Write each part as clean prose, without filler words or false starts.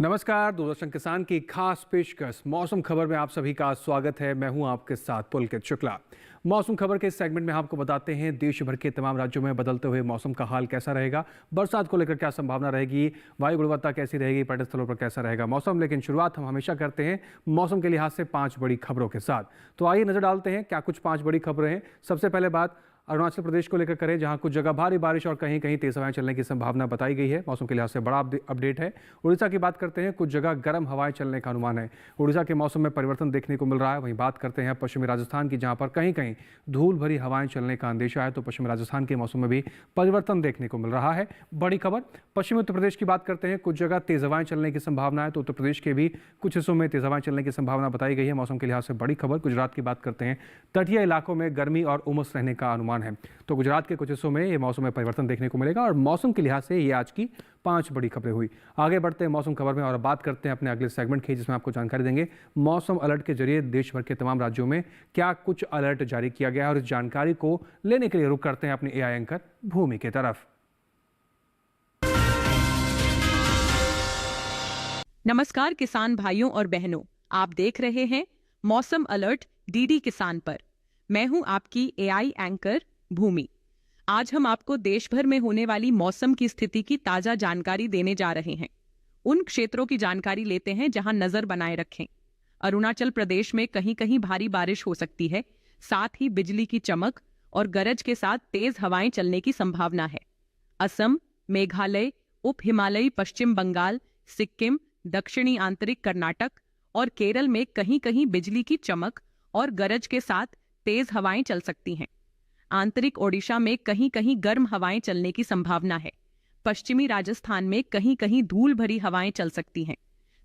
नमस्कार। दूरदर्शन किसान की खास पेशकश मौसम खबर में आप सभी का स्वागत है। मैं हूं आपके साथ पुलकित शुक्ला। मौसम खबर के इस सेगमेंट में आपको बताते हैं देश भर के तमाम राज्यों में बदलते हुए मौसम का हाल कैसा रहेगा, बरसात को लेकर क्या संभावना रहेगी, वायु गुणवत्ता कैसी रहेगी, पर्यटन स्थलों पर कैसा रहेगा मौसम। लेकिन शुरुआत हम हमेशा करते हैं मौसम के लिहाज से 5 बड़ी खबरों के साथ। तो आइए नजर डालते हैं क्या कुछ 5 बड़ी खबरें हैं। सबसे पहले बात अरुणाचल प्रदेश को लेकर करें, जहां कुछ जगह भारी बारिश और कहीं कहीं तेज हवाएं चलने की संभावना बताई गई है। मौसम के लिहाज से बड़ा अपडेट है। उड़ीसा की बात करते हैं, कुछ जगह गर्म हवाएं चलने का अनुमान है। उड़ीसा के मौसम में परिवर्तन देखने को मिल रहा है। वहीं बात करते हैं पश्चिमी राजस्थान की, जहां पर कहीं कहीं धूल भरी हवाएं चलने का अंदेशा है। तो पश्चिमी राजस्थान के मौसम में भी परिवर्तन देखने को मिल रहा है। बड़ी खबर पश्चिमी उत्तर प्रदेश की बात करते हैं, कुछ जगह तेज हवाएं चलने की संभावना है। तो उत्तर प्रदेश के भी कुछ हिस्सों में तेज हवाएं चलने की संभावना बताई गई है। मौसम के लिहाज से बड़ी खबर गुजरात की बात करते हैं, तटीय इलाकों में गर्मी और उमस रहने का अनुमान है। तो गुजरात के कुछ हिस्सों में ये मौसम में परिवर्तन देखने को मिलेगा। और मौसम के लिहाज से ये आज की 5 बड़ी खबरें हुई। आगे बढ़ते हैं मौसम खबर में और बात करते हैं अपने अगले सेगमेंट की, जिसमें आपको जानकारी देंगे मौसम अलर्ट के जरिए देश भर के तमाम राज्यों में क्या कुछ अलर्ट जारी किया गया है। और इस जानकारी को लेने के लिए रुक करते हैं अपने एआई एंकर भूमि की तरफ। नमस्कार किसान भाइयों और बहनों, आप देख रहे हैं मौसम अलर्ट डीडी किसान पर। मैं हूं आपकी एआई एंकर भूमि। आज हम आपको देश भर में होने वाली मौसम की स्थिति की ताजा जानकारी देने जा रहे हैं। उन क्षेत्रों की जानकारी लेते हैं जहां नजर बनाए रखें। अरुणाचल प्रदेश में कहीं कहीं भारी बारिश हो सकती है, साथ ही बिजली की चमक और गरज के साथ तेज हवाएं चलने की संभावना है। असम, मेघालय, उप हिमालयी पश्चिम बंगाल, सिक्किम, दक्षिणी आंतरिक कर्नाटक और केरल में कहीं कहीं बिजली की चमक और गरज के साथ तेज हवाएं चल सकती हैं। आंतरिक ओडिशा में कहीं कहीं गर्म हवाएं चलने की संभावना है। पश्चिमी राजस्थान में कहीं कहीं धूल भरी हवाएं चल सकती हैं।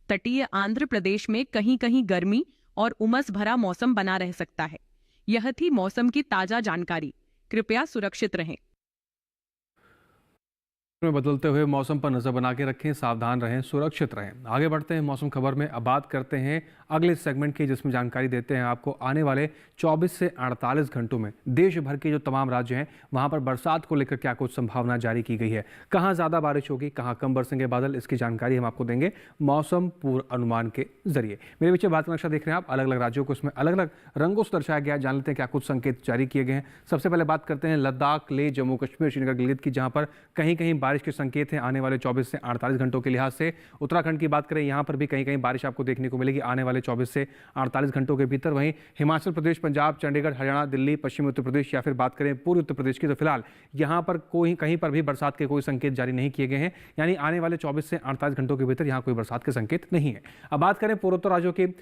तटीय आंध्र प्रदेश में कहीं कहीं गर्मी और उमस भरा मौसम बना रह सकता है। यह थी मौसम की ताजा जानकारी। कृपया सुरक्षित रहें। में बदलते हुए मौसम पर नजर बना के रखें, सावधान रहें, सुरक्षित रहें। आगे बढ़ते हैं मौसम खबर में। अब बात करते हैं अगले सेगमेंट की, जिसमें जानकारी देते हैं आपको आने वाले 24 से 48 घंटों में देश भर के जो तमाम राज्य हैं वहां पर बरसात को लेकर क्या कुछ संभावना जारी की गई है। कहां ज्यादा बारिश होगी, कहां कम बरसेंगे बादल, इसकी जानकारी हम आपको देंगे मौसम पूर्व अनुमान के जरिए। मेरे पीछे भारत नक्शा देख रहे हैं आप, अलग अलग राज्यों को इसमें अलग अलग रंगों से दर्शाया गया है। जान लेते हैं क्या कुछ संकेत जारी किए गए हैं। सबसे पहले बात करते हैं लद्दाख, लेह, जम्मू कश्मीर, श्रीनगर, गिलगित की, जहां पर कहीं कहीं बारिश के संकेत हैं आने वाले 24 से 48 घंटों के लिहाज से। उत्तराखंड की बात करें, यहां पर भी कहीं कहीं बारिश आपको देखने को मिलेगी आने वाले 24 से 48 घंटों के भीतर। वहीं हिमाचल प्रदेश, पंजाब, चंडीगढ़, हरियाणा, दिल्ली, पश्चिमी उत्तर प्रदेश या फिर बात करें पूर्वी उत्तर प्रदेश की, तो फिलहाल यहां पर कहीं पर भी बरसात के कोई संकेत जारी नहीं किए गए हैं। यानी आने वाले 24 से 48 घंटों के भीतर यहां कोई बरसात के संकेत नहीं है। अब बात करें पूर्वोत्तर राज्यों की,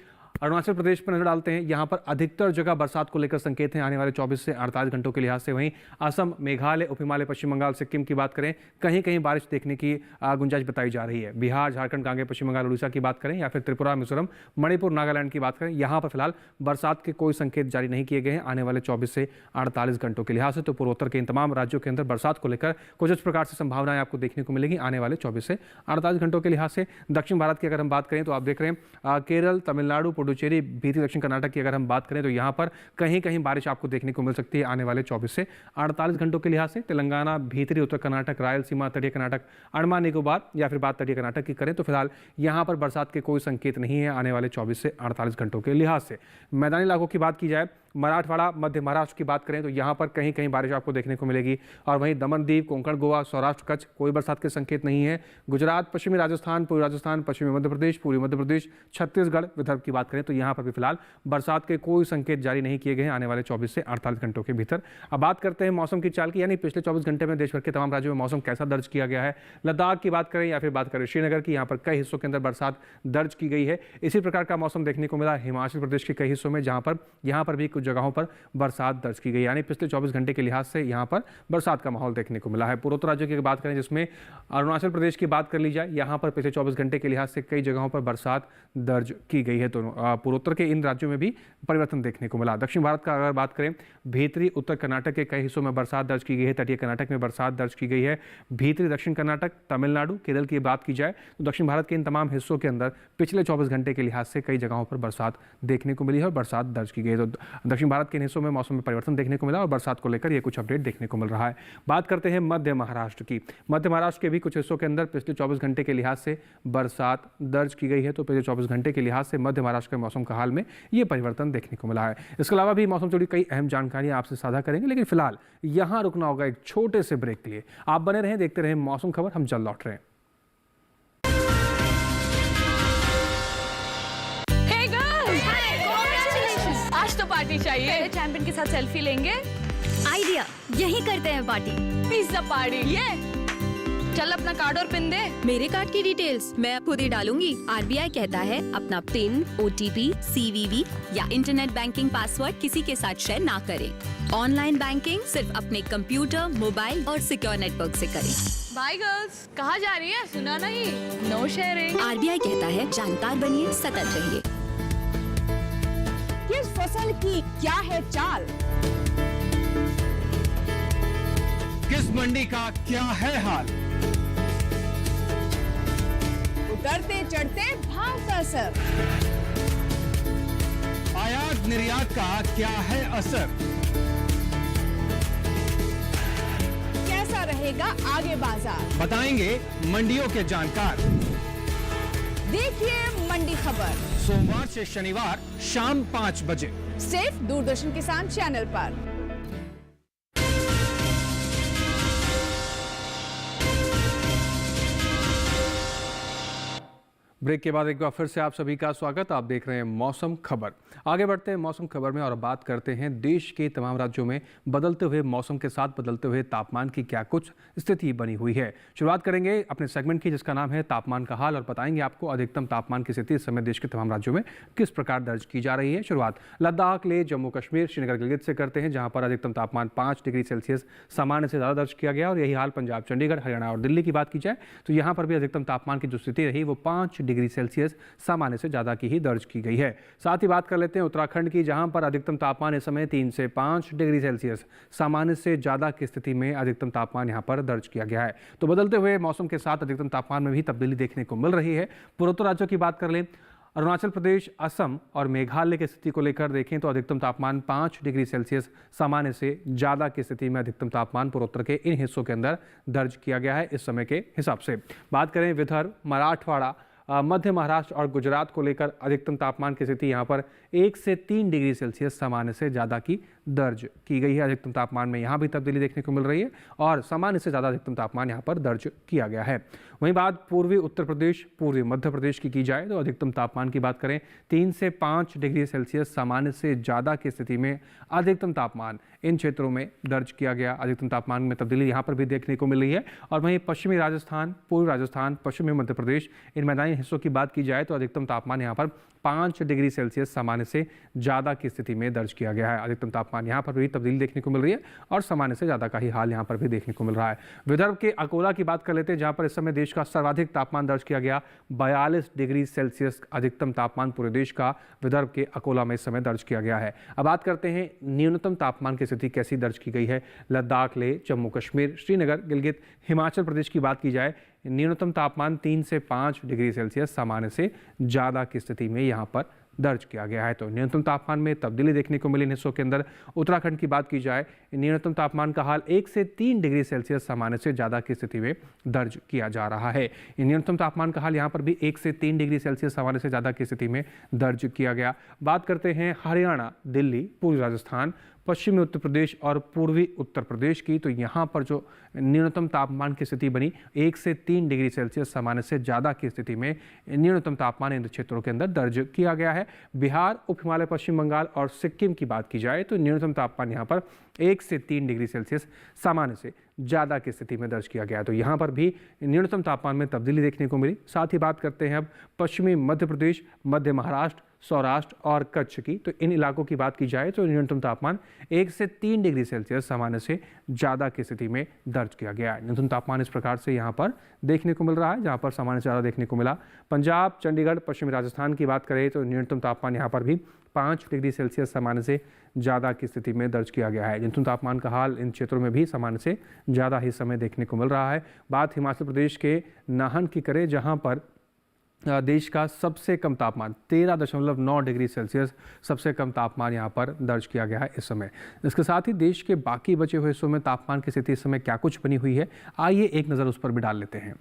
अरुणाचल प्रदेश पर नजर डालते हैं। यहां पर अधिकतर जगह बरसात को लेकर संकेत हैं आने वाले 24 से 48 घंटों के लिहाज से। वहीं असम, मेघालय, उप हिमालय पश्चिम बंगाल, सिक्किम की बात करें, कहीं कहीं बारिश देखने की गुंजाइश बताई जा रही है। बिहार, झारखंड, गांगे, पश्चिम बंगाल, उड़ीसा की बात करें या फिर त्रिपुरा, मिजोरम, मणिपुर, नागालैंड की बात करें, यहां पर फिलहाल बरसात के कोई संकेत जारी नहीं किए गए हैं आने वाले 24 से 48 घंटों के लिहाज से। तो पूर्वोत्तर के इन तमाम राज्यों के अंदर बरसात को लेकर कुछ इस प्रकार से संभावनाएं आपको देखने को मिलेगी आने वाले 24 से 48 घंटों के लिहाज से। दक्षिण भारत की अगर हम बात करें तो आप देख रहे हैं केरल, तमिलनाडु, पुडुचेरी, भीतरी दक्षिण कर्नाटक की अगर हम बात करें तो यहां पर कहीं कहीं बारिश आपको देखने को मिल सकती है आने वाले 24 से 48 घंटों के लिहाज से। तेलंगाना, भीतरी उत्तर कर्नाटक, रायलसीमा, तटीय कर्नाटक, अंडमान निकोबार या फिर बात तटीय कर्नाटक की करें तो फिलहाल यहां पर बरसात के कोई संकेत नहीं है आने वाले 24 से 48 घंटों के लिहाज से। मैदानी इलाकों की बात की जाए, मराठवाड़ा, मध्य महाराष्ट्र की बात करें तो यहां पर कहीं कहीं बारिश आपको देखने को मिलेगी। और वहीं दमन दीव, कोंकण, गोवा, सौराष्ट्र, कच्छ कोई बरसात के संकेत नहीं है। गुजरात, पश्चिमी राजस्थान, पूर्वी राजस्थान, पश्चिमी मध्य प्रदेश, पूर्वी मध्य प्रदेश, छत्तीसगढ़, विदर्भ की बात करें तो यहां पर भी फिलहाल बरसात के कोई संकेत जारी नहीं किए गए हैं आने वाले 24 से 48 घंटों के भीतर। अब बात करते हैं मौसम की चाल की, यानी पिछले 24 घंटे में देश भर के तमाम राज्यों में मौसम कैसा दर्ज किया गया है। लद्दाख की बात करें या फिर बात करें श्रीनगर की, यहां पर कई हिस्सों के अंदर बरसात दर्ज की गई है। इसी प्रकार का मौसम देखने को मिला हिमाचल प्रदेश के कई हिस्सों में, जहां पर यहां पर भी कुछ जगहों पर बरसात दर्ज की गई। यानी पिछले 24 घंटे के लिहाज से यहां पर बरसात का माहौल देखने को मिला है। पूर्वोत्तर राज्यों की बात करें, जिसमें अरुणाचल प्रदेश की बात कर ली जाए, यहां पर पिछले 24 घंटे के लिहाज से कई जगहों पर बरसात दर्ज की गई है। तो पूर्वोत्तर के इन राज्यों में भी परिवर्तन देखने को मिला। दक्षिण भारत का अगर बात करें, भीतरी उत्तर कर्नाटक के कई हिस्सों में बरसात दर्ज की गई है। तटीय कर्नाटक में बरसात दर्ज की गई है। भीतरी दक्षिण कर्नाटक, तमिलनाडु, केरल की बात की जाए तो दक्षिण भारत के इन तमाम हिस्सों के अंदर पिछले 24 घंटे के लिहाज से कई जगहों पर बरसात देखने को मिली है और बरसात दर्ज की गई है। तो दक्षिण भारत के इन हिस्सों में मौसम में परिवर्तन देखने को मिला और बरसात को लेकर ये कुछ अपडेट देखने को मिल रहा है। बात करते हैं मध्य महाराष्ट्र की। मध्य महाराष्ट्र के भी कुछ हिस्सों के अंदर पिछले 24 घंटे के लिहाज से बरसात दर्ज की गई है। तो पिछले 24 घंटे के लिहाज से मध्य महाराष्ट्र के मौसम का हाल में ये परिवर्तन देखने को मिला है। इसके अलावा भी मौसम से जुड़ी कई अहम जानकारियां आपसे साझा करेंगे, लेकिन फिलहाल यहां रुकना होगा एक छोटे से ब्रेक के लिए। आप बने रहें, देखते रहें मौसम खबर, हम जल्द लौट रहे हैं। आज तो पार्टी चाहिए। पहले चैंपियन के साथ सेल्फी लेंगे। आइडिया, यही करते हैं पार्टी। Pizza party. ये चल अपना कार्ड और पिन दे। मेरे कार्ड की डिटेल्स मैं खुद ही डालूंगी। आरबीआई कहता है अपना पिन, ओटीपी, सीवीवी या इंटरनेट बैंकिंग पासवर्ड किसी के साथ शेयर ना करें। ऑनलाइन बैंकिंग सिर्फ अपने कंप्यूटर, मोबाइल और सिक्योर नेटवर्क से करें। बाय गर्ल्स, कहाँ जा रही है? सुना नहीं, नो शेयरिंग। आरबीआई कहता है जानकार बनिए, सतर्क रहिए। किस फसल की क्या है चाल? किस मंडी का क्या है हाल? उतरते चढ़ते भाव का असर, आयात निर्यात का क्या है असर? कैसा रहेगा आगे बाजार? बताएंगे मंडियों के जानकार। देखिए मंडी खबर सोमवार से शनिवार शाम 5 बजे सिर्फ दूरदर्शन किसान चैनल पर। ब्रेक के बाद एक बार फिर से आप सभी का स्वागत। आप देख रहे हैं मौसम खबर। आगे बढ़ते हैं मौसम खबर में और बात करते हैं देश के तमाम राज्यों में बदलते हुए मौसम के साथ बदलते हुए तापमान की क्या कुछ स्थिति बनी हुई है। शुरुआत करेंगे अपने सेगमेंट की, जिसका नाम है तापमान का हाल, और बताएंगे आपको अधिकतम तापमान की स्थिति इस समय देश के तमाम राज्यों में किस प्रकार दर्ज की जा रही है। शुरुआत लद्दाख, लेह, जम्मू कश्मीर, श्रीनगर, गिलगित से करते हैं, जहां पर अधिकतम तापमान 5 डिग्री सेल्सियस सामान्य से ज़्यादा दर्ज किया गया। और यही हाल पंजाब, चंडीगढ़, हरियाणा और दिल्ली की बात की जाए तो यहाँ पर भी अधिकतम तापमान की जो स्थिति रही वो 5 डिग्री सेल्सियस सामान्य से ज़्यादा की ही दर्ज की गई है। साथ ही बात कर लेते हैं उत्तराखंड की, जहां पर अधिकतम तापमान इस समय 3 से 5 डिग्री सेल्सियस सामान्य से ज़्यादा की स्थिति में अधिकतम तापमान यहां पर दर्ज किया गया है। तो बदलते हुए मौसम के साथ अधिकतम तापमान में भी तब्दीली देखने को मिल रही है। पूर्वोत्तर राज्यों की बात कर लें, अरुणाचल प्रदेश, असम और मेघालय की स्थिति को लेकर देखें तो अधिकतम तापमान 5 डिग्री सेल्सियस सामान्य से ज़्यादा की स्थिति में अधिकतम तापमान पूर्वोत्तर के इन हिस्सों के अंदर दर्ज किया गया है इस समय के हिसाब से। बात करें विदर्भ, मराठवाड़ा, मध्य महाराष्ट्र और गुजरात को लेकर अधिकतम तापमान की स्थिति यहाँ पर 1 से 3 डिग्री सेल्सियस सामान्य से ज़्यादा की दर्ज की गई है। अधिकतम तापमान में यहाँ भी तब्दीली देखने को मिल रही है और सामान्य से ज़्यादा अधिकतम तापमान यहाँ पर दर्ज किया गया है। वहीं बात पूर्वी उत्तर प्रदेश, पूर्वी मध्य प्रदेश की जाए तो अधिकतम तापमान की बात करें 3 से 5 डिग्री सेल्सियस सामान्य से ज़्यादा की स्थिति में अधिकतम तापमान इन क्षेत्रों में दर्ज किया गया। अधिकतम तापमान में तब्दीली यहाँ पर भी देखने को मिल रही है। और वहीं पश्चिमी राजस्थान, पूर्वी राजस्थान, पश्चिमी मध्य प्रदेश, इन मैदानी हिस्सों की बात की जाए तो अधिकतम तापमान यहाँ पर 5 डिग्री सेल्सियस सामान्य से ज़्यादा की स्थिति में दर्ज किया गया है। अधिकतम तापमान यहाँ पर भी तब्दीली देखने को मिल रही है और सामान्य से ज़्यादा का ही हाल यहाँ पर भी देखने को मिल रहा है। विदर्भ के अकोला की बात कर लेते हैं, जहाँ पर इस समय देश का सर्वाधिक तापमान दर्ज किया गया। 42 डिग्री सेल्सियस अधिकतम तापमान पूरे देश का विदर्भ के अकोला में इस समय दर्ज किया गया है। अब बात करते हैं न्यूनतम तापमान की स्थिति कैसी दर्ज की गई है। लद्दाख, लेह, जम्मू कश्मीर, श्रीनगर, गिलगित, हिमाचल प्रदेश की बात की जाए, न्यूनतम तापमान 3 से 5 डिग्री सेल्सियस सामान्य से ज़्यादा की स्थिति में यहाँ पर दर्ज किया गया है। तो न्यूनतम तापमान में तब्दीली देखने को मिली इन हिस्सों के अंदर। उत्तराखंड की बात की जाए, न्यूनतम तापमान का हाल 1 से 3 डिग्री सेल्सियस सामान्य से ज़्यादा की स्थिति में दर्ज किया जा रहा है। न्यूनतम तापमान का हाल यहाँ पर भी 1 से 3 डिग्री सेल्सियस सामान्य से ज़्यादा की स्थिति में दर्ज किया गया। बात करते हैं हरियाणा, दिल्ली, पूर्वी राजस्थान, पश्चिमी उत्तर प्रदेश और पूर्वी उत्तर प्रदेश की, तो यहाँ पर जो न्यूनतम तापमान की स्थिति बनी 1 से 3 डिग्री सेल्सियस सामान्य से ज़्यादा की स्थिति में न्यूनतम तापमान इन क्षेत्रों के अंदर दर्ज किया गया है। बिहार, उप हिमालय, पश्चिम बंगाल और सिक्किम की बात की जाए तो न्यूनतम तापमान यहाँ पर 1 से 3 डिग्री सेल्सियस सामान्य से ज़्यादा की स्थिति में दर्ज किया गया है। तो यहाँ पर भी न्यूनतम तापमान में तब्दीली देखने को मिली। साथ ही बात करते हैं अब पश्चिमी मध्य प्रदेश, मध्य महाराष्ट्र, सौराष्ट्र और कच्छ की, तो इन इलाकों की बात की जाए तो न्यूनतम तापमान 1 से 3 डिग्री सेल्सियस सामान्य से ज़्यादा की स्थिति में दर्ज किया गया है। न्यूनतम तापमान इस प्रकार से यहाँ पर देखने को मिल रहा है, जहाँ पर सामान्य से ज़्यादा देखने को मिला। पंजाब, चंडीगढ़, पश्चिमी राजस्थान की बात करें तो न्यूनतम तापमान यहाँ पर भी 5 डिग्री सेल्सियस सामान्य से ज़्यादा की स्थिति में दर्ज किया गया है। न्यूनतम तापमान का हाल इन क्षेत्रों में भी सामान्य से ज़्यादा ही समय देखने को मिल रहा है। बात हिमाचल प्रदेश के नाहन की करें, जहाँ पर देश का सबसे कम तापमान 13.9 डिग्री सेल्सियस सबसे कम तापमान यहाँ पर दर्ज किया गया है इस समय। इसके साथ ही देश के बाकी बचे हुए हिस्सों में तापमान की स्थिति इस समय क्या कुछ बनी हुई है, आइए एक नज़र उस पर भी डाल लेते हैं।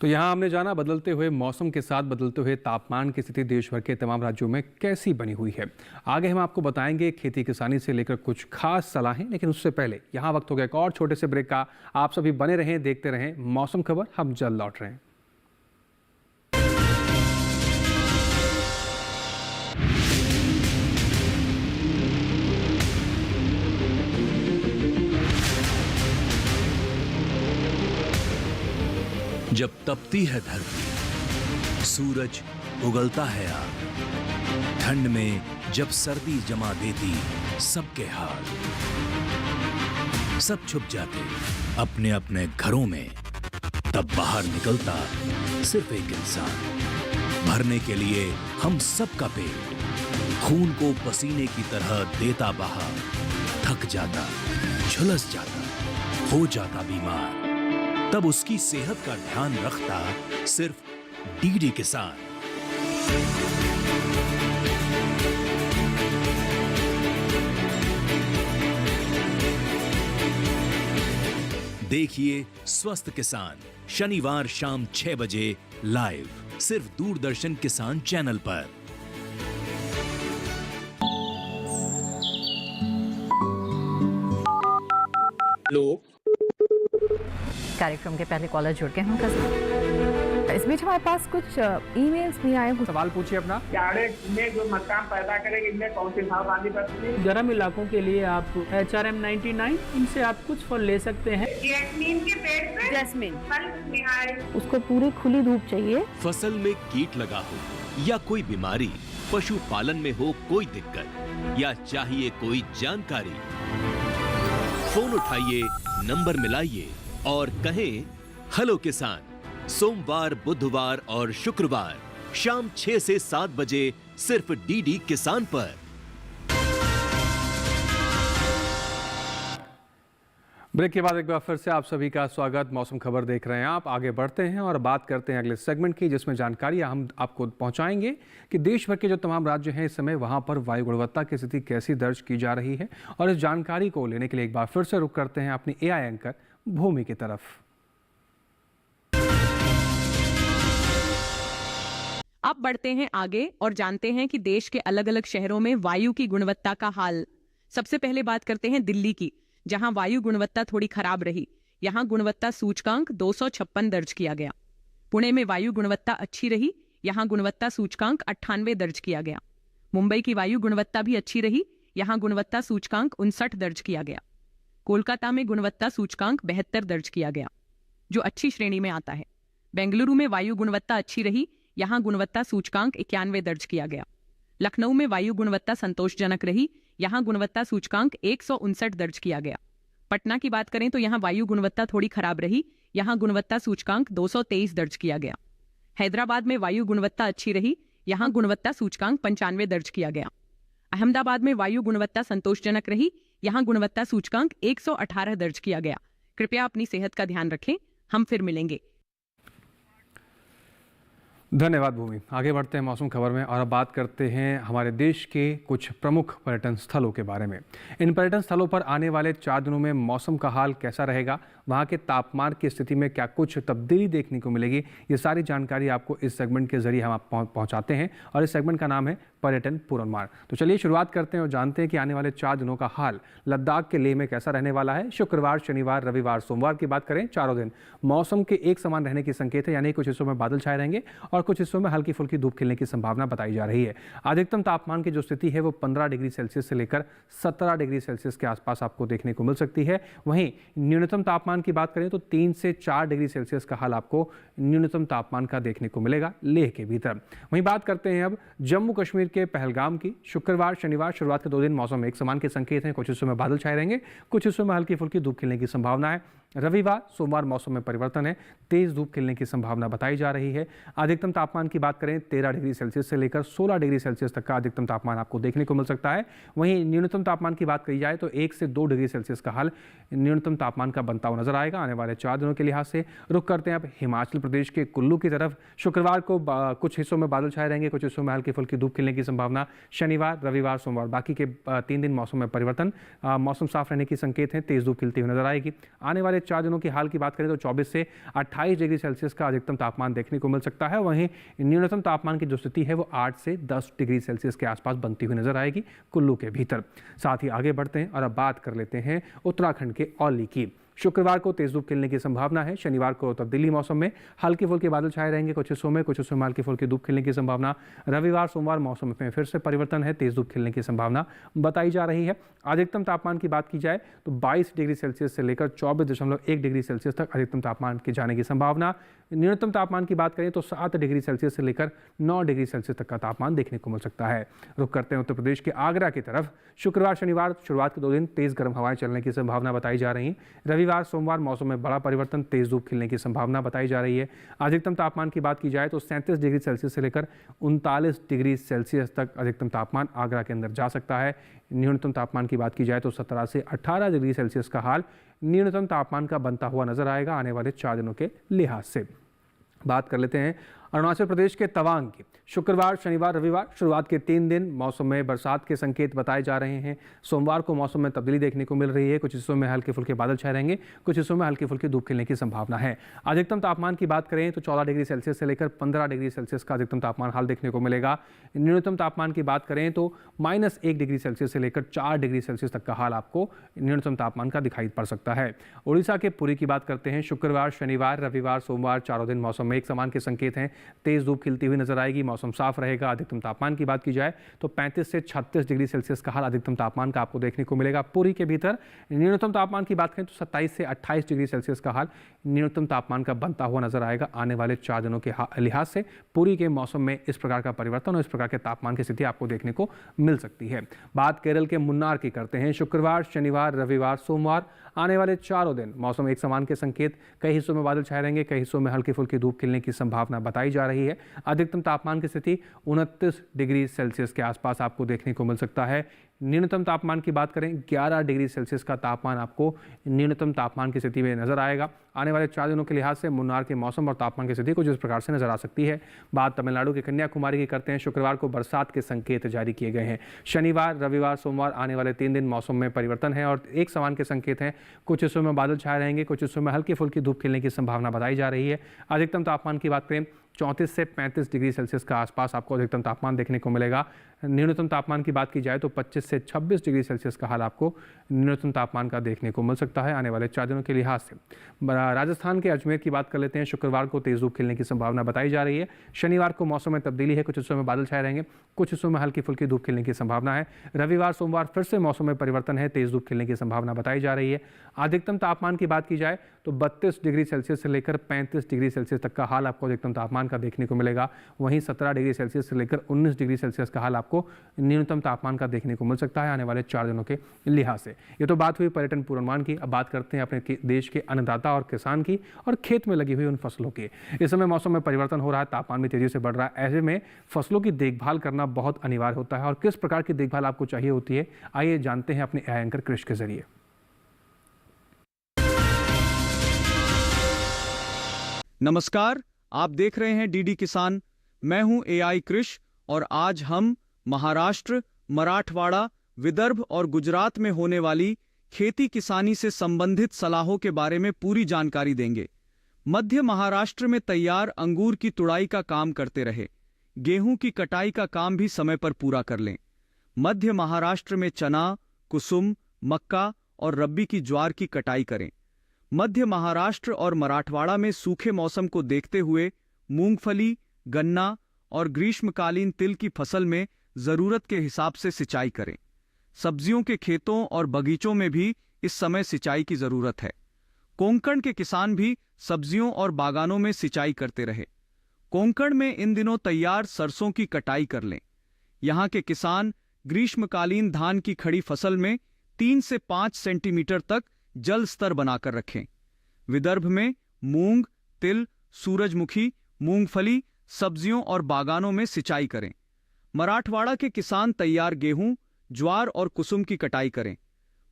तो यहाँ हमने जाना बदलते हुए मौसम के साथ बदलते हुए तापमान की स्थिति देश भर के तमाम राज्यों में कैसी बनी हुई है। आगे हम आपको बताएंगे खेती किसानी से लेकर कुछ खास सलाहें, लेकिन उससे पहले यहाँ वक्त हो गया एक और छोटे से ब्रेक का। आप सभी बने रहें, देखते रहें मौसम खबर, हम जल्द लौट रहे हैं। जब तपती है धरती, सूरज उगलता है आग, ठंड में जब सर्दी जमा देती सबके हाल, सब छुप जाते अपने अपने घरों में, तब बाहर निकलता सिर्फ एक इंसान, भरने के लिए हम सबका पेट, खून को पसीने की तरह देता बहा, थक जाता, झुलस जाता, हो जाता बीमार, तब उसकी सेहत का ध्यान रखता सिर्फ डीडी किसान। देखिए स्वस्थ किसान शनिवार शाम 6 बजे लाइव सिर्फ दूरदर्शन किसान चैनल पर। लोग कार्यक्रम के पहले कॉलर जुड़ गए हैं। इस बीच हमारे पास कुछ ईमेल्स भी आए हैं। सवाल पूछिए अपना। में जो मकान पैदा करेंगे इनमें कौन सी सावधानी बरतनी है? गर्म इलाकों के लिए आप HRM 99 इनसे आप कुछ फल ले सकते हैं। जैस्मीन के पेड़ पे जैस्मीन फल उसको पूरी खुली धूप चाहिए। फसल में कीट लगा हो या कोई बीमारी, पशुपालन में हो कोई दिक्कत या चाहिए कोई जानकारी, फोन उठाइए, नंबर मिलाइए और कहें हेलो किसान। सोमवार, बुधवार और शुक्रवार शाम 6 से 7 बजे सिर्फ डीडी किसान पर। ब्रेक के बाद एक बार फिर से आप सभी का स्वागत। मौसम खबर देख रहे हैं आप। आगे बढ़ते हैं और बात करते हैं अगले सेगमेंट की, जिसमें जानकारी हम आपको पहुंचाएंगे कि देश भर के जो तमाम राज्य हैं इस समय वहां पर वायु गुणवत्ता की स्थिति कैसी दर्ज की जा रही है। और इस जानकारी को लेने के लिए एक बार फिर से रुख करते हैं अपनी AI एंकर भूमि की तरफ। अब बढ़ते हैं आगे और जानते हैं कि देश के अलग अलग शहरों में वायु की गुणवत्ता का हाल। सबसे पहले बात करते हैं दिल्ली की, जहां वायु गुणवत्ता थोड़ी खराब रही। यहां गुणवत्ता सूचकांक 256 दर्ज किया गया। पुणे में वायु गुणवत्ता अच्छी रही। यहां गुणवत्ता सूचकांक 98 दर्ज किया गया। मुंबई की वायु गुणवत्ता भी अच्छी रही। यहां गुणवत्ता सूचकांक 59 दर्ज किया गया। कोलकाता में गुणवत्ता सूचकांक 72 दर्ज किया गया, जो अच्छी श्रेणी में आता है। बेंगलुरु में वायु गुणवत्ता अच्छी रही। यहां गुणवत्ता सूचकांक 91 दर्ज किया गया। लखनऊ में वायु गुणवत्ता संतोषजनक रही। यहां गुणवत्ता सूचकांक 159 दर्ज किया गया। पटना की बात करें तो यहां वायु गुणवत्ता थोड़ी खराब रही। यहां गुणवत्ता सूचकांक 223 दर्ज किया गया। हैदराबाद में वायु गुणवत्ता अच्छी रही। यहां गुणवत्ता सूचकांक 95 दर्ज किया गया। अहमदाबाद में वायु गुणवत्ता संतोषजनक रही। यहां गुणवत्ता सूचकांक 118 दर्ज किया गया। कृपया अपनी सेहत का ध्यान रखें। हम फिर मिलेंगे। धन्यवाद भूमि। आगे बढ़ते हैं मौसम खबर में और अब बात करते हैं हमारे देश के कुछ प्रमुख पर्यटन स्थलों के बारे में। इन पर्यटन स्थलों पर आने वाले 4 दिनों में मौसम का हाल कैसा रहेगा, वहाँ के तापमान की स्थिति में क्या कुछ तब्दीली देखने को मिलेगी, ये सारी जानकारी आपको इस सेगमेंट के जरिए हम आप पहुँचाते हैं और इस सेगमेंट का नाम है पर्यटन पूर्वानुमान। तो चलिए शुरुआत करते हैं और जानते हैं कि आने वाले 4 दिनों का हाल लद्दाख के लेह में कैसा रहने वाला है। शुक्रवार, शनिवार, रविवार, सोमवार की बात करें, चारों दिन मौसम के एक समान रहने की संकेत है, यानी कुछ हिस्सों में बादल छाए रहेंगे और कुछ हिस्सों में हल्की फुल्की धूप खिलने की संभावना बताई जा रही है। अधिकतम तापमान की जो स्थिति है वो 15 डिग्री सेल्सियस से लेकर 17 डिग्री सेल्सियस के आसपास आपको देखने को मिल सकती है। वहीं न्यूनतम तापमान की बात करें तो 3 से 4 डिग्री सेल्सियस का हाल आपको न्यूनतम तापमान का देखने को मिलेगा लेह के भीतर। वहीं बात करते हैं अब जम्मू कश्मीर के पहलगाम की। शुक्रवार, शनिवार, शुरुआत के 2 दिन मौसम एक समान के संकेत हैं, कुछ हिस्सों में बादल छाए रहेंगे, कुछ हिस्सों में हल्की फुल्की धूप खिलने की संभावना है। रविवार, सोमवार मौसम में परिवर्तन है, तेज धूप खिलने की संभावना बताई जा रही है। अधिकतम तापमान की बात करें 13 डिग्री सेल्सियस से लेकर 16 डिग्री सेल्सियस तक का अधिकतम तापमान आपको देखने को मिल सकता है। वहीं न्यूनतम तापमान की बात करी जाए तो 1 से 2 डिग्री सेल्सियस का हाल न्यूनतम तापमान का बनता हुआ नजर आएगा आने वाले 4 दिनों के लिहाज से। रुक करते हैं अब हिमाचल प्रदेश के कुल्लू की तरफ। शुक्रवार को कुछ हिस्सों में बादल छाए रहेंगे, कुछ हिस्सों में हल्की फुल्की धूप खिलने की संभावना। शनिवार, रविवार, सोमवार बाकी के 3 दिन मौसम में परिवर्तन, मौसम साफ रहने की संकेत है, तेज धूप खिलती हुई नजर आएगी। आने वाले 4 दिनों की हाल की बात करें तो 24 से 28 डिग्री सेल्सियस का अधिकतम तापमान देखने को मिल सकता है। वहीं न्यूनतम तापमान की जो स्थिति है वो 8 से 10 डिग्री सेल्सियस के आसपास बनती हुई नजर आएगी कुल्लू के भीतर। साथ ही आगे बढ़ते हैं और अब बात कर लेते हैं उत्तराखंड के औली की। शुक्रवार को तेज धूप खिलने की संभावना है। शनिवार को तब्दीली मौसम में हल्के फुल्के बादल छाए रहेंगे, कुछ हिस्सों में हल्की फुल्की धूप खिलने की संभावना। रविवार, सोमवार मौसम में फिर से परिवर्तन है, तेज धूप खिलने की संभावना बताई जा रही है। अधिकतम तापमान की बात की जाए तो 22 डिग्री सेल्सियस से लेकर 24.1 डिग्री सेल्सियस तक अधिकतम तापमान के जाने की संभावना। न्यूनतम तापमान की बात करें तो 7 डिग्री सेल्सियस से लेकर 9 डिग्री सेल्सियस तक का तापमान देखने को मिल सकता है। रुक करते हैं उत्तर प्रदेश के आगरा की तरफ। शुक्रवार, शनिवार शुरुआत के 2 दिन तेज गर्म हवाएं चलने की संभावना बताई जा रही है। रविवार, सोमवार मौसम में बड़ा परिवर्तन, तेज धूप खिलने की संभावना बताई जा रही है। अधिकतम तापमान की बात की जाए तो 37 डिग्री सेल्सियस से लेकर 39 डिग्री सेल्सियस तक अधिकतम तापमान आगरा के अंदर जा सकता है। न्यूनतम तापमान की बात की जाए तो 17 से 18 डिग्री सेल्सियस का हाल न्यूनतम तापमान का बनता हुआ नजर आएगा आने वाले 4 दिनों के लिहाज से। बात कर लेते हैं अरुणाचल प्रदेश के तवांग की। शुक्रवार, शनिवार, रविवार शुरुआत के 3 दिन मौसम में बरसात के संकेत बताए जा रहे हैं। सोमवार को मौसम में तब्दीली देखने को मिल रही है, कुछ हिस्सों में हल्के फुल्के बादल छाए रहेंगे, कुछ हिस्सों में हल्की फुल्की धूप खिलने की संभावना है। अधिकतम तापमान की बात करें तो 14 डिग्री सेल्सियस से लेकर 15 डिग्री सेल्सियस का अधिकतम तापमान हाल देखने को मिलेगा। न्यूनतम तापमान की बात करें तो -1 डिग्री सेल्सियस से लेकर 4 डिग्री सेल्सियस तक का हाल आपको न्यूनतम तापमान का दिखाई पड़ सकता है। उड़ीसा के पुरी की बात करते हैं। शुक्रवार, शनिवार, रविवार, सोमवार चारों दिन मौसम में एक समान के संकेत हैं, तेज धूप खिलती हुई नजर आएगी, मौसम साफ रहेगा। अधिकतम तापमान की बात की जाए तो 35 से 36 डिग्री सेल्सियस का हाल अधिकतम तापमान का आपको देखने को मिलेगा पुरी के भीतर। न्यूनतम तापमान की बात करें तो 27 से 28 डिग्री सेल्सियस का हाल न्यूनतम तापमान का बनता हुआ नजर आएगा आने वाले 4 दिनों के लिहाज से। पुरी के मौसम में इस प्रकार का परिवर्तन और इस प्रकार के तापमान की स्थिति आपको देखने को मिल सकती है। बात केरल के मुन्नार की करते हैं। शुक्रवार, शनिवार, रविवार, सोमवार आने वाले 4 दिन मौसम एक समान के संकेत, कई हिस्सों में बादल छाए रहेंगे, कई हिस्सों में हल्की फुल्की धूप खिलने की संभावना बताई जा रही है। अधिकतम तापमान की स्थिति 29 डिग्री सेल्सियस के आसपास आपको देखने को मिल सकता है। न्यूनतम तापमान की बात करें 11 डिग्री सेल्सियस का तापमान आपको न्यूनतम तापमान की स्थिति में नजर आएगा। आने वाले 4 दिनों के लिहाज से मुन्नार के मौसम और तापमान की स्थिति कुछ इस प्रकार से नजर आ सकती है। बात तमिलनाडु के कन्याकुमारी की करते हैं। शुक्रवार को बरसात के संकेत जारी किए गए हैं। शनिवार, रविवार, सोमवार आने वाले 3 दिन मौसम में परिवर्तन है और एक समान के संकेत हैं। कुछ हिस्सों में बादल छाए रहेंगे, कुछ हिस्सों में हल्की फुल्की धूप खिलने की संभावना बताई जा रही है। अधिकतम तापमान की बात करें 34 से 35 डिग्री सेल्सियस का आसपास आपको अधिकतम तापमान देखने को मिलेगा। न्यूनतम तापमान की बात की जाए तो 25 से 26 डिग्री सेल्सियस का हाल आपको न्यूनतम तापमान का देखने को मिल सकता है आने वाले 4 दिनों के लिहाज से। राजस्थान के अजमेर की बात कर लेते हैं। शुक्रवार को तेज धूप खिलने की संभावना बताई जा रही है। शनिवार को मौसम में तब्दीली है, कुछ हिस्सों में बादल छाए रहेंगे, कुछ हिस्सों में हल्की फुल्की धूप खिलने की संभावना है। रविवार, सोमवार फिर से मौसम में परिवर्तन है, तेज धूप खिलने की संभावना बताई जा रही है। अधिकतम तापमान की बात की जाए तो 32 डिग्री सेल्सियस से लेकर 35 डिग्री सेल्सियस तक का हाल आपको अधिकतम तापमान का देखने को मिलेगा। वहीं 17 डिग्री सेल्सियस से लेकर 19 डिग्री सेल्सियस का हाल आपको न्यूनतम तापमान का देखने को मिल सकता है आने वाले 4 दिनों के लिहाज से। ये तो बात हुई पर्यटन पूर्वानुमान की। अब बात करते हैं अपने देश के अन्नदाता और किसान की और खेत में लगी हुई उन फसलों की। इस समय मौसम में परिवर्तन हो रहा है, तापमान भी तेजी से बढ़ रहा है। ऐसे में फसलों की देखभाल करना बहुत अनिवार्य होता है और किस प्रकार की देखभाल आपको चाहिए होती है, आइए जानते हैं अपने एंकर कृष के जरिए। नमस्कार, आप देख रहे हैं डीडी किसान। मैं हूं AI कृष और आज हम महाराष्ट्र, मराठवाड़ा, विदर्भ और गुजरात में होने वाली खेती किसानी से संबंधित सलाहों के बारे में पूरी जानकारी देंगे। मध्य महाराष्ट्र में तैयार अंगूर की तुड़ाई का काम करते रहे, गेहूं की कटाई का काम भी समय पर पूरा कर लें। मध्य महाराष्ट्र में चना, कुसुम, मक्का और रब्बी की ज्वार की कटाई करें। मध्य महाराष्ट्र और मराठवाड़ा में सूखे मौसम को देखते हुए मूंगफली, गन्ना और ग्रीष्मकालीन तिल की फसल में जरूरत के हिसाब से सिंचाई करें। सब्जियों के खेतों और बगीचों में भी इस समय सिंचाई की जरूरत है। कोंकण के किसान भी सब्जियों और बागानों में सिंचाई करते रहे। कोंकण में इन दिनों तैयार सरसों की कटाई कर लें। यहाँ के किसान ग्रीष्मकालीन धान की खड़ी फसल में 3 से 5 सेंटीमीटर तक जल स्तर बनाकर रखें। विदर्भ में मूंग, तिल, सूरजमुखी, मूंगफली, सब्जियों और बागानों में सिंचाई करें। मराठवाड़ा के किसान तैयार गेहूं, ज्वार और कुसुम की कटाई करें।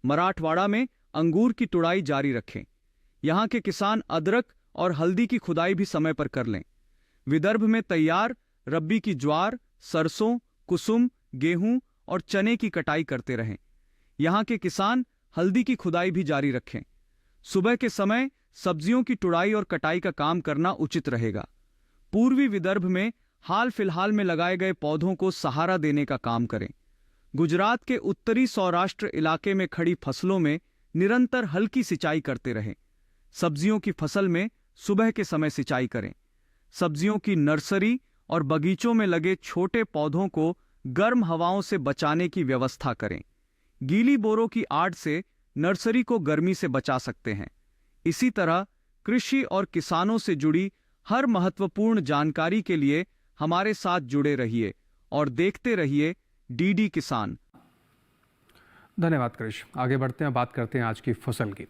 मराठवाड़ा में अंगूर की तुड़ाई जारी रखें। यहाँ के किसान अदरक और हल्दी की खुदाई भी समय पर कर लें। विदर्भ में तैयार रब्बी की ज्वार, सरसों, कुसुम, गेहूं और चने की कटाई करते रहें। यहाँ के किसान हल्दी की खुदाई भी जारी रखें। सुबह के समय सब्जियों की तुड़ाई और कटाई का काम करना उचित रहेगा। पूर्वी विदर्भ में हाल फिलहाल में लगाए गए पौधों को सहारा देने का काम करें। गुजरात के उत्तरी सौराष्ट्र इलाके में खड़ी फसलों में निरंतर हल्की सिंचाई करते रहें। सब्जियों की फसल में सुबह के समय सिंचाई करें। सब्जियों की नर्सरी और बगीचों में लगे छोटे पौधों को गर्म हवाओं से बचाने की व्यवस्था करें। गीली बोरों की आड़ से नर्सरी को गर्मी से बचा सकते हैं। इसी तरह कृषि और किसानों से जुड़ी हर महत्वपूर्ण जानकारी के लिए हमारे साथ जुड़े रहिए और देखते रहिए डीडी किसान। धन्यवाद कृष। आगे बढ़ते हैं, बात करते हैं आज की फसल की।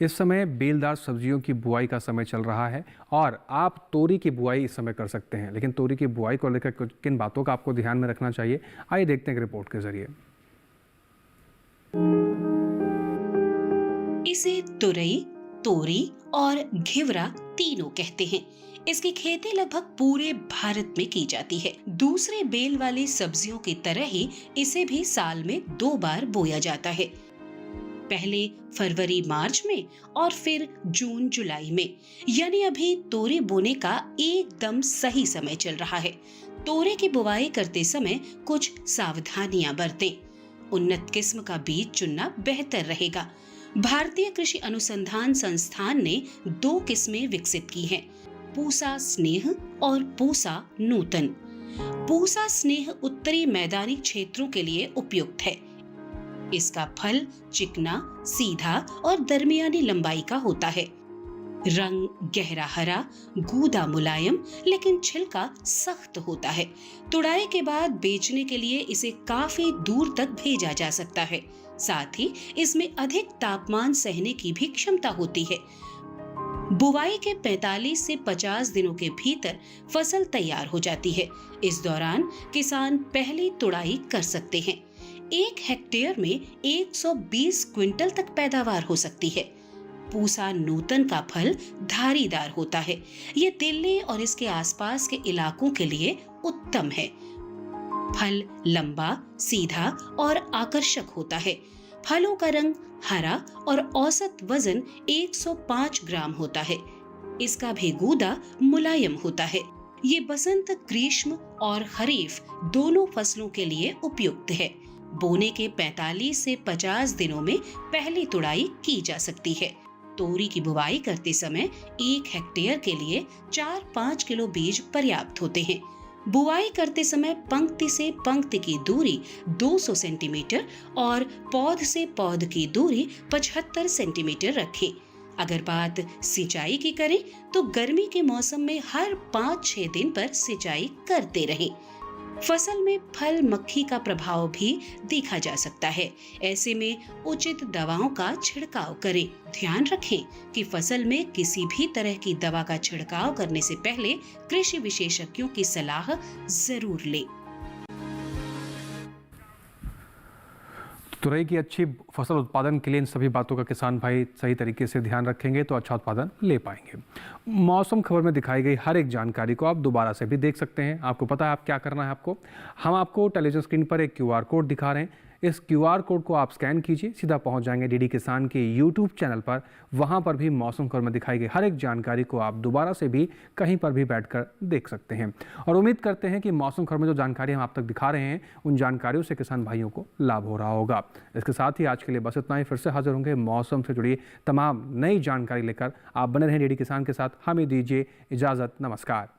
इस समय बेलदार सब्जियों की बुआई का समय चल रहा है और आप तोरी की बुआई इस समय कर सकते हैं, लेकिन तोरी की बुआई को लेकर किन बातों का आपको ध्यान में रखना चाहिए, आइए देखते हैं एक रिपोर्ट के जरिए। इसे तुरई, तोरी और घिवरा तीनों कहते हैं। इसकी खेती लगभग पूरे भारत में की जाती है। दूसरे बेल वाली सब्जियों की तरह ही इसे भी साल में 2 बार बोया जाता है, पहले फरवरी मार्च में और फिर जून जुलाई में। यानी अभी तोरी बोने का एकदम सही समय चल रहा है। तोरी की बुवाई करते समय कुछ सावधानियां बरतें। उन्नत किस्म का बीज चुनना बेहतर रहेगा। भारतीय कृषि अनुसंधान संस्थान ने 2 किस्में विकसित की हैं, पूसा स्नेह और पूसा नूतन। पूसा स्नेह उत्तरी मैदानी क्षेत्रों के लिए उपयुक्त है। इसका फल चिकना, सीधा और दरमियानी लंबाई का होता है। रंग गहरा हरा, गूदा मुलायम, लेकिन छिलका सख्त होता है। तुड़ाई के बाद बेचने के लिए इसे काफी दूर तक भेजा जा सकता है। साथ ही इसमें अधिक तापमान सहने की भी क्षमता होती है। बुवाई के 45 से 50 दिनों के भीतर फसल तैयार हो जाती है। इस दौरान किसान पहली तुड़ाई कर सकते हैं। 1 हेक्टेयर में 120 क्विंटल तक पैदावार हो सकती है। पूसा नूतन का फल धारीदार होता है। ये दिल्ली और इसके आसपास के इलाकों के लिए उत्तम है। फल लंबा, सीधा और आकर्षक होता है। फलों का रंग हरा और औसत वजन 105 ग्राम होता है। इसका भी गूदा मुलायम होता है। ये बसंत, ग्रीष्म और खरीफ दोनों फसलों के लिए उपयुक्त है। बोने के 45 से 50 दिनों में पहली तुड़ाई की जा सकती है। तोरी की बुवाई करते समय 1 हेक्टेयर के लिए 4-5 किलो बीज पर्याप्त होते हैं। बुआई करते समय पंक्ति से पंक्ति की दूरी 200 सेंटीमीटर और पौध से पौध की दूरी 75 सेंटीमीटर रखें। अगर बात सिंचाई की करें तो गर्मी के मौसम में हर 5-6 दिन पर सिंचाई करते रहें। फसल में फल मक्खी का प्रभाव भी देखा जा सकता है। ऐसे में उचित दवाओं का छिड़काव करें। ध्यान रखें कि फसल में किसी भी तरह की दवा का छिड़काव करने से पहले कृषि विशेषज्ञों की सलाह जरूर लें। तुरई की अच्छी फसल उत्पादन के लिए इन सभी बातों का किसान भाई सही तरीके से ध्यान रखेंगे तो अच्छा उत्पादन ले पाएंगे। मौसम खबर में दिखाई गई हर एक जानकारी को आप दोबारा से भी देख सकते हैं। आपको पता है आप क्या करना है। हम आपको टेलीविजन स्क्रीन पर एक QR कोड दिखा रहे हैं। इस QR कोड को आप स्कैन कीजिए, सीधा पहुंच जाएंगे DD किसान के YouTube चैनल पर। वहां पर भी मौसम खबर में दिखाई गई हर एक जानकारी को आप दोबारा से भी कहीं पर भी बैठकर देख सकते हैं। और उम्मीद करते हैं कि मौसम खबर में जो जानकारी हम आप तक दिखा रहे हैं उन जानकारियों से किसान भाइयों को लाभ हो रहा होगा। इसके साथ ही आज के लिए बस इतना ही। फिर से हाजिर होंगे मौसम से जुड़ी तमाम नई जानकारी लेकर। आप बने रहें DD किसान के साथ। हमें दीजिए इजाज़त। नमस्कार।